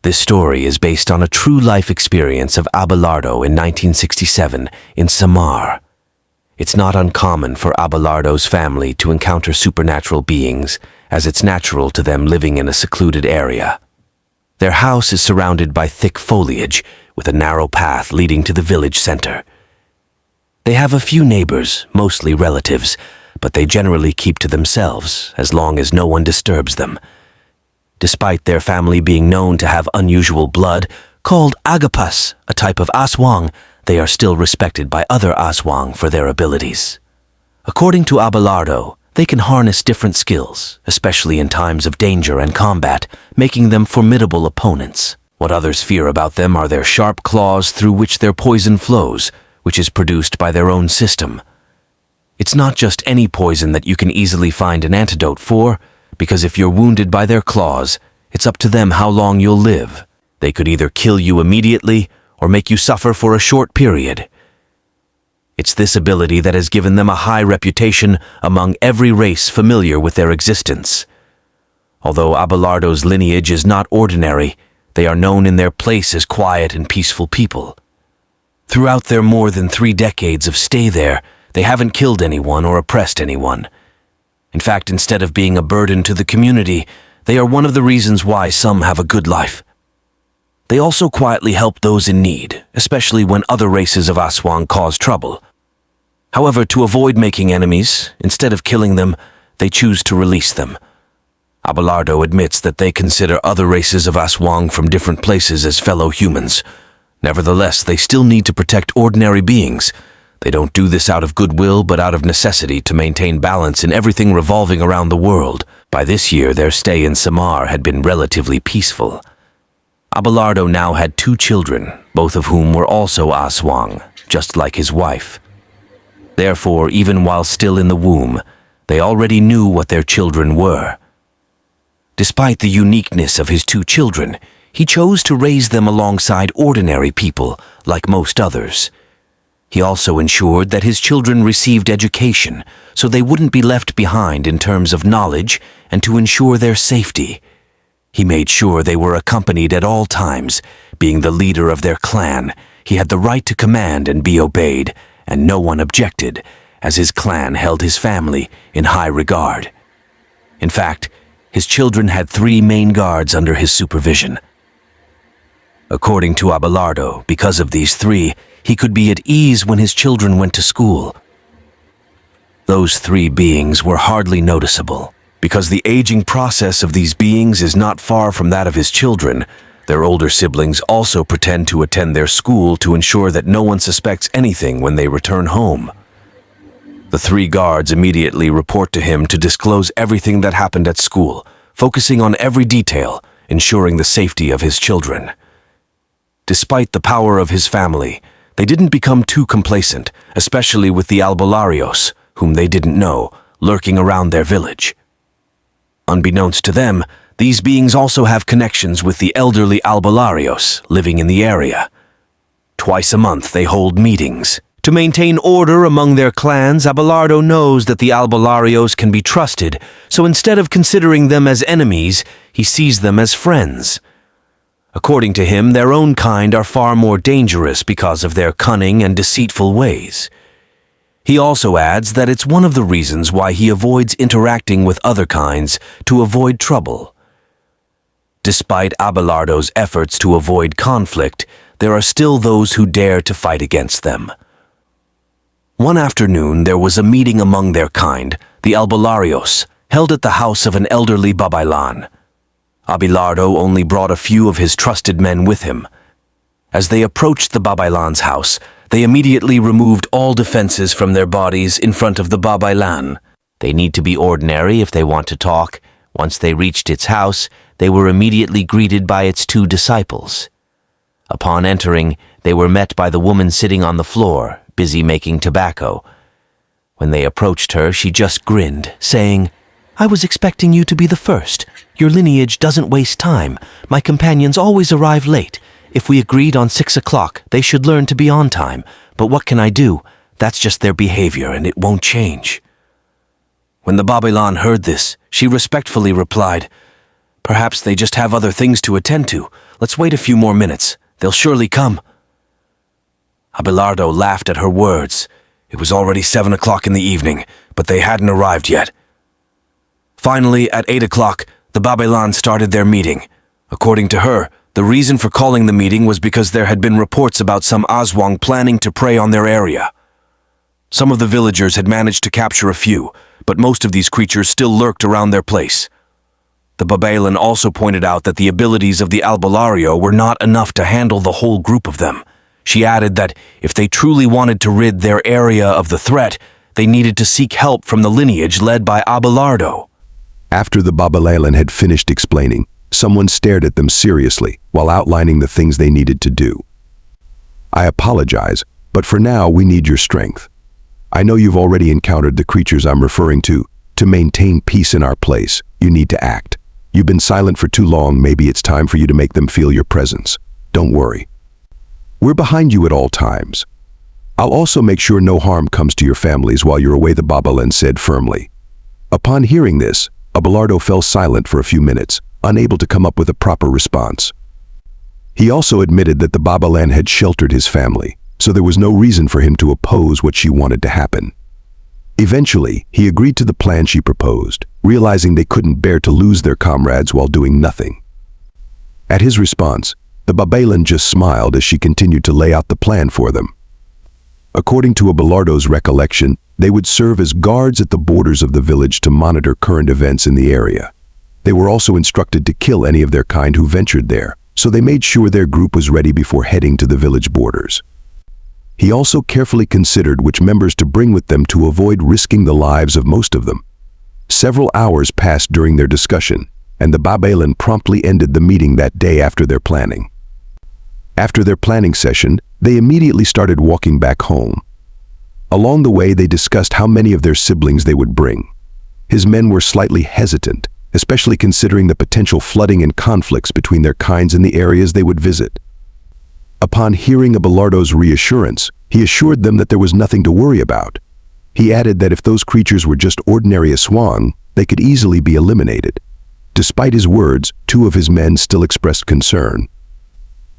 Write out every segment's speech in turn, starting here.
This story is based on a true life experience of Abelardo in 1967 in Samar. It's not uncommon for Abelardo's family to encounter supernatural beings, as it's natural to them living in a secluded area. Their house is surrounded by thick foliage, with a narrow path leading to the village center. They have a few neighbors, mostly relatives, but they generally keep to themselves as long as no one disturbs them. Despite their family being known to have unusual blood, called Agapas, a type of Aswang, they are still respected by other Aswang for their abilities. According to Abelardo, they can harness different skills, especially in times of danger and combat, making them formidable opponents. What others fear about them are their sharp claws through which their poison flows, which is produced by their own system. It's not just any poison that you can easily find an antidote for, because if you're wounded by their claws, it's up to them how long you'll live. They could either kill you immediately or make you suffer for a short period. It's this ability that has given them a high reputation among every race familiar with their existence. Although Abelardo's lineage is not ordinary, they are known in their place as quiet and peaceful people. Throughout their more than 3 decades of stay there, they haven't killed anyone or oppressed anyone. In fact, instead of being a burden to the community, they are one of the reasons why some have a good life. They also quietly help those in need, especially when other races of Aswang cause trouble. However, to avoid making enemies, instead of killing them, they choose to release them. Abelardo admits that they consider other races of Aswang from different places as fellow humans. Nevertheless, they still need to protect ordinary beings. They don't do this out of goodwill, but out of necessity to maintain balance in everything revolving around the world. By this year, their stay in Samar had been relatively peaceful. Abelardo now had 2 children, both of whom were also Aswang, just like his wife. Therefore, even while still in the womb, they already knew what their children were. Despite the uniqueness of his 2 children, he chose to raise them alongside ordinary people, like most others. He also ensured that his children received education, so they wouldn't be left behind in terms of knowledge and to ensure their safety. He made sure they were accompanied at all times. Being the leader of their clan, he had the right to command and be obeyed, and no one objected, as his clan held his family in high regard. In fact, his children had 3 main guards under his supervision. According to Abelardo, because of these 3, he could be at ease when his children went to school. Those 3 beings were hardly noticeable. Because the aging process of these beings is not far from that of his children, their older siblings also pretend to attend their school to ensure that no one suspects anything when they return home. The 3 guards immediately report to him to disclose everything that happened at school, focusing on every detail, ensuring the safety of his children. Despite the power of his family, they didn't become too complacent, especially with the Albolarios, whom they didn't know, lurking around their village. Unbeknownst to them, these beings also have connections with the elderly Albolarios living in the area. Twice a month they hold meetings. To maintain order among their clans, Abelardo knows that the Albolarios can be trusted, so instead of considering them as enemies, he sees them as friends. According to him, their own kind are far more dangerous because of their cunning and deceitful ways. He also adds that it's one of the reasons why he avoids interacting with other kinds to avoid trouble. Despite Abelardo's efforts to avoid conflict, there are still those who dare to fight against them. One afternoon, there was a meeting among their kind, the Albolarios, held at the house of an elderly Babaylan. Abelardo only brought a few of his trusted men with him. As they approached the Babaylan's house, they immediately removed all defenses from their bodies in front of the Babaylan. They need to be ordinary if they want to talk. Once they reached its house, they were immediately greeted by its 2 disciples. Upon entering, they were met by the woman sitting on the floor, busy making tobacco. When they approached her, she just grinned, saying, "I was expecting you to be the first. Your lineage doesn't waste time. My companions always arrive late. If we agreed on 6 o'clock, they should learn to be on time. But what can I do? That's just their behavior, and it won't change." When the Babaylan heard this, she respectfully replied, "Perhaps they just have other things to attend to. Let's wait a few more minutes. They'll surely come." Abelardo laughed at her words. It was already 7 o'clock in the evening, but they hadn't arrived yet. Finally, at 8 o'clock, the Babaylan started their meeting. According to her, the reason for calling the meeting was because there had been reports about some Aswang planning to prey on their area. Some of the villagers had managed to capture a few, but most of these creatures still lurked around their place. The Babaylan also pointed out that the abilities of the Albalario were not enough to handle the whole group of them. She added that if they truly wanted to rid their area of the threat, they needed to seek help from the lineage led by Abelardo. After the Babaylan had finished explaining, someone stared at them seriously while outlining the things they needed to do. "I apologize, but for now we need your strength. I know you've already encountered the creatures I'm referring to. To maintain peace in our place, you need to act. You've been silent for too long, maybe it's time for you to make them feel your presence. Don't worry. We're behind you at all times. I'll also make sure no harm comes to your families while you're away," the Babaylan said firmly. Upon hearing this, Abelardo fell silent for a few minutes, unable to come up with a proper response. He also admitted that the Babaylan had sheltered his family, so there was no reason for him to oppose what she wanted to happen. Eventually, he agreed to the plan she proposed, realizing they couldn't bear to lose their comrades while doing nothing. At his response, the Babaylan just smiled as she continued to lay out the plan for them. According to Abelardo's recollection, they would serve as guards at the borders of the village to monitor current events in the area. They were also instructed to kill any of their kind who ventured there, so they made sure their group was ready before heading to the village borders. He also carefully considered which members to bring with them to avoid risking the lives of most of them. Several hours passed during their discussion, and the Babaylan promptly ended the meeting that day after their planning. After their planning session, they immediately started walking back home. Along the way, they discussed how many of their siblings they would bring. His men were slightly hesitant, especially considering the potential flooding and conflicts between their kinds in the areas they would visit. Upon hearing Abelardo's reassurance, he assured them that there was nothing to worry about. He added that if those creatures were just ordinary Aswang, they could easily be eliminated. Despite his words, 2 of his men still expressed concern.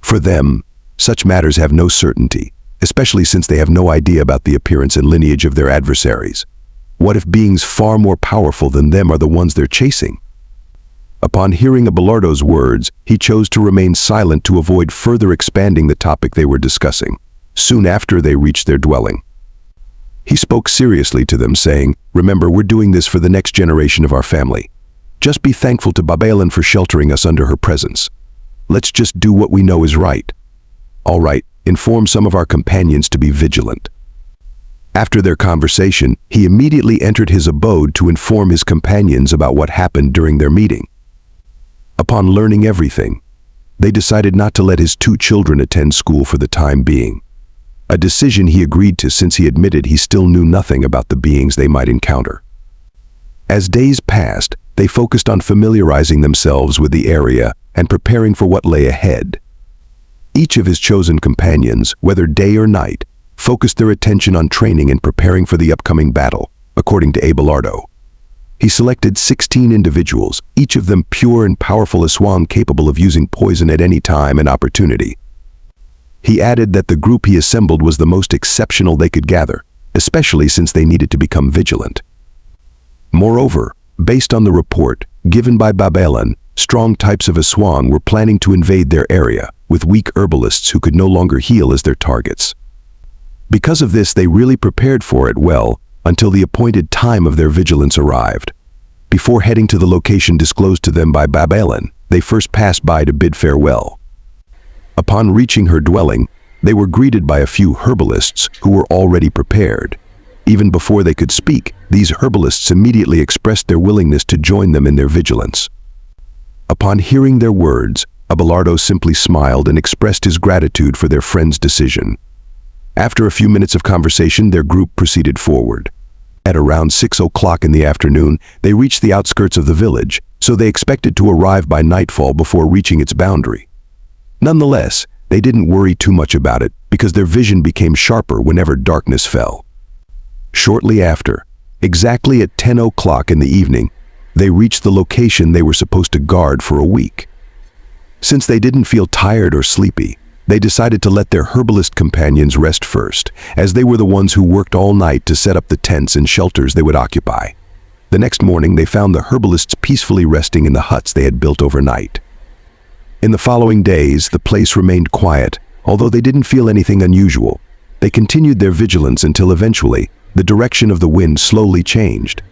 For them, such matters have no certainty, especially since they have no idea about the appearance and lineage of their adversaries. What if beings far more powerful than them are the ones they're chasing? Upon hearing Abelardo's words, he chose to remain silent to avoid further expanding the topic they were discussing. Soon after, they reached their dwelling. He spoke seriously to them, saying, "Remember, we're doing this for the next generation of our family. Just be thankful to Babaylan for sheltering us under her presence. Let's just do what we know is right. All right, inform some of our companions to be vigilant." After their conversation, he immediately entered his abode to inform his companions about what happened during their meeting. Upon learning everything, they decided not to let his 2 children attend school for the time being. A decision he agreed to since he admitted he still knew nothing about the beings they might encounter. As days passed, they focused on familiarizing themselves with the area and preparing for what lay ahead. Each of his chosen companions, whether day or night, focused their attention on training and preparing for the upcoming battle, according to Abelardo. He selected 16 individuals, each of them pure and powerful Aswang capable of using poison at any time and opportunity. He added that the group he assembled was the most exceptional they could gather, especially since they needed to become vigilant. Moreover, based on the report given by Babaylan, strong types of Aswang were planning to invade their area, with weak herbalists who could no longer heal as their targets. Because of this, they really prepared for it well until the appointed time of their vigilance arrived. Before heading to the location disclosed to them by Babaylan, they first passed by to bid farewell. Upon reaching her dwelling, they were greeted by a few herbalists who were already prepared. Even before they could speak, these herbalists immediately expressed their willingness to join them in their vigilance. Upon hearing their words, Abelardo simply smiled and expressed his gratitude for their friend's decision. After a few minutes of conversation, their group proceeded forward. At around 6 o'clock in the afternoon, they reached the outskirts of the village, so they expected to arrive by nightfall before reaching its boundary. Nonetheless, they didn't worry too much about it because their vision became sharper whenever darkness fell. Shortly after, exactly at 10 o'clock in the evening, they reached the location they were supposed to guard for a week. Since they didn't feel tired or sleepy, they decided to let their herbalist companions rest first, as they were the ones who worked all night to set up the tents and shelters they would occupy. The next morning, they found the herbalists peacefully resting in the huts they had built overnight. In the following days, the place remained quiet, although they didn't feel anything unusual. They continued their vigilance until eventually, the direction of the wind slowly changed.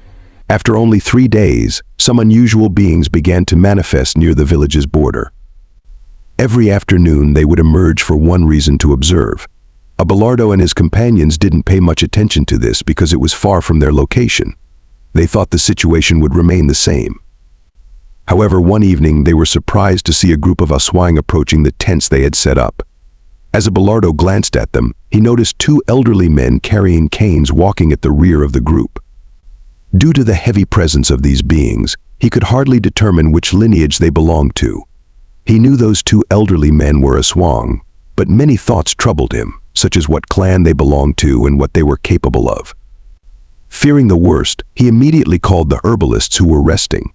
After only 3 days, some unusual beings began to manifest near the village's border. Every afternoon, they would emerge for one reason: to observe. Abelardo and his companions didn't pay much attention to this because it was far from their location. They thought the situation would remain the same. However, one evening, they were surprised to see a group of Aswang approaching the tents they had set up. As Abelardo glanced at them, he noticed 2 elderly men carrying canes walking at the rear of the group. Due to the heavy presence of these beings, he could hardly determine which lineage they belonged to. He knew those 2 elderly men were Aswang, but many thoughts troubled him, such as what clan they belonged to and what they were capable of. Fearing the worst, he immediately called the herbalists who were resting.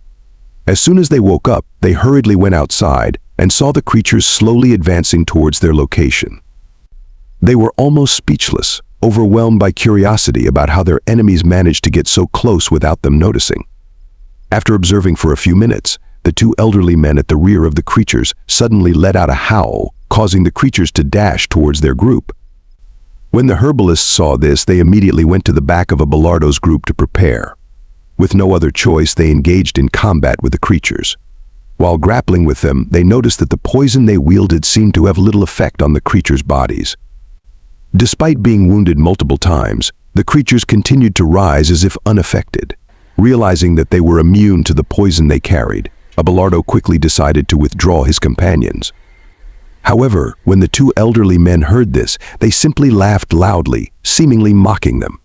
As soon as they woke up, they hurriedly went outside and saw the creatures slowly advancing towards their location. They were almost speechless, overwhelmed by curiosity about how their enemies managed to get so close without them noticing. After observing for a few minutes, the 2 elderly men at the rear of the creatures suddenly let out a howl, causing the creatures to dash towards their group. When the herbalists saw this, they immediately went to the back of Abelardo's group to prepare. With no other choice, they engaged in combat with the creatures. While grappling with them, they noticed that the poison they wielded seemed to have little effect on the creatures' bodies. Despite being wounded multiple times, the creatures continued to rise as if unaffected. Realizing that they were immune to the poison they carried, Abelardo quickly decided to withdraw his companions. However, when the 2 elderly men heard this, they simply laughed loudly, seemingly mocking them.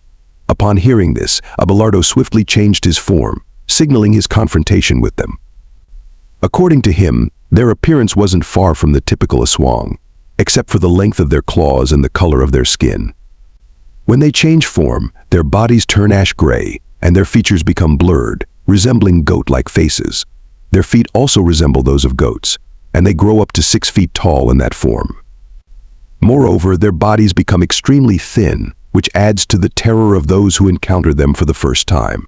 Upon hearing this, Abelardo swiftly changed his form, signaling his confrontation with them. According to him, their appearance wasn't far from the typical Aswang, except for the length of their claws and the color of their skin. When they change form, their bodies turn ash gray, and their features become blurred, resembling goat-like faces. Their feet also resemble those of goats, and they grow up to 6 feet tall in that form. Moreover, their bodies become extremely thin, which adds to the terror of those who encounter them for the first time.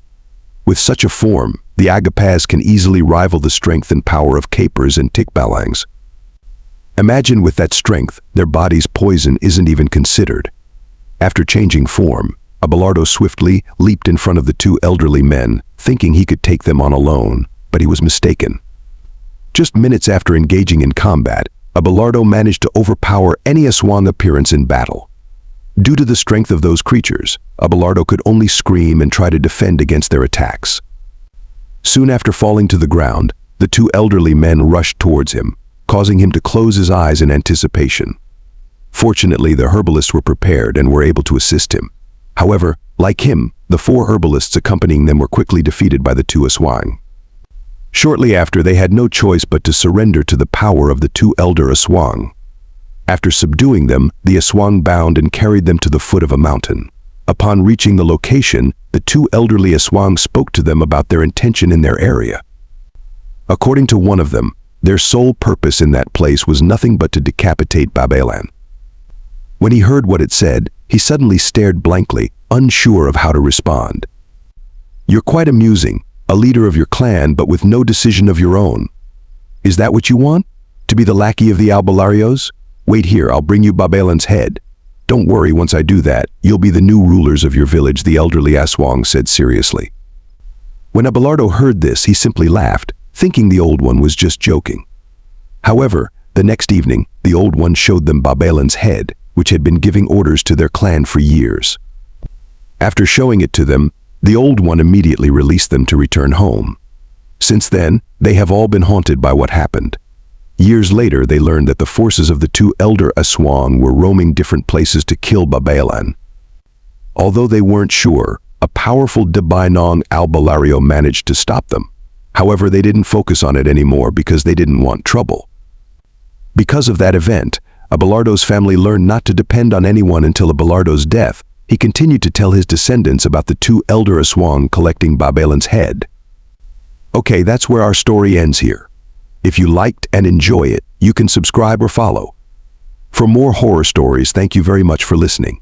With such a form, the Agapas can easily rival the strength and power of capers and tikbalangs. Imagine with that strength, their body's poison isn't even considered. After changing form, Abelardo swiftly leaped in front of the 2 elderly men, thinking he could take them on alone, but he was mistaken. Just minutes after engaging in combat, Abelardo managed to overpower any Aswang appearance in battle. Due to the strength of those creatures, Abelardo could only scream and try to defend against their attacks. Soon after falling to the ground, the 2 elderly men rushed towards him, causing him to close his eyes in anticipation. Fortunately, the herbalists were prepared and were able to assist him. However, like him, the 4 herbalists accompanying them were quickly defeated by the 2 Aswang. Shortly after, they had no choice but to surrender to the power of the 2 elder Aswang. After subduing them, the Aswang bound and carried them to the foot of a mountain. Upon reaching the location, the 2 elderly Aswang spoke to them about their intention in their area. According to one of them, their sole purpose in that place was nothing but to decapitate Babalan. When he heard what it said, he suddenly stared blankly, unsure of how to respond. "You're quite amusing, a leader of your clan but with no decision of your own. Is that what you want? To be the lackey of the Albularios? Wait here, I'll bring you Babalan's head. Don't worry, once I do that, you'll be the new rulers of your village," the elderly Aswang said seriously. When Abelardo heard this, he simply laughed, thinking the old one was just joking. However, the next evening, the old one showed them Babalan's head, which had been giving orders to their clan for years. After showing it to them, the old one immediately released them to return home. Since then, they have all been haunted by what happened. Years later, they learned that the forces of the 2 elder Aswang were roaming different places to kill Babalan. Although they weren't sure, a powerful Debainong Albulario managed to stop them. However, they didn't focus on it anymore because they didn't want trouble. Because of that event, Abelardo's family learned not to depend on anyone until Abelardo's death. He continued to tell his descendants about the 2 elder Aswang collecting Babalan's head. Okay, that's where our story ends here. If you liked and enjoy it, you can subscribe or follow. For more horror stories, thank you very much for listening.